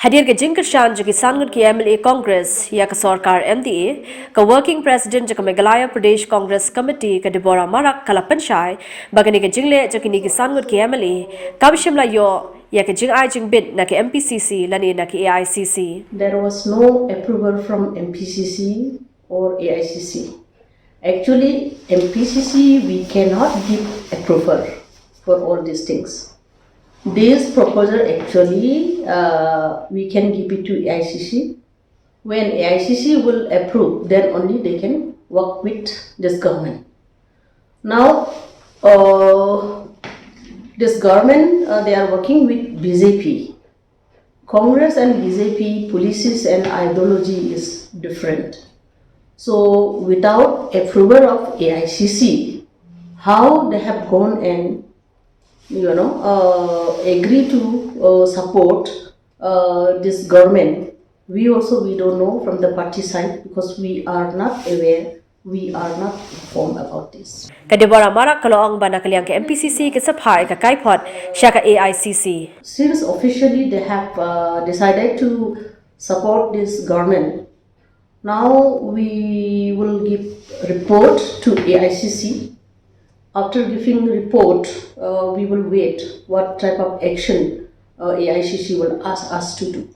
Hadien ke Jingkyrshan jaki sangut ki MLA Congress ya ke sorkar MDA ke working president jaka Meghalaya Pradesh Congress Committee ke Deborah Marak kala pynshai bagani ke jingle jaki ni ki sangut ki MLA kabishimla yo ya ke jingai jingbit na ke Mpcc lani na ke Aicc. There was no approval from Mpcc or Aicc. Actually, Mpcc we cannot give approval for all these things. This proposal actually we can give it to Aicc. When Aicc will approve, then only they can work with this government. Now, this government they are working with BJP. Congress and BJP policies and ideology is different. So without approval of Aicc, how they have gone and agree to support this government, we don't know from the party side because we are not aware, we are not informed about this. Ka Deborah Marak kaloong ba nakaliang ke Mpcc ke Phah ke Kaiphod siya ka Aicc. Since officially they have decided to support this government, now we will give report to Aicc. After giving report, we will wait what type of action Aicc will ask us to do.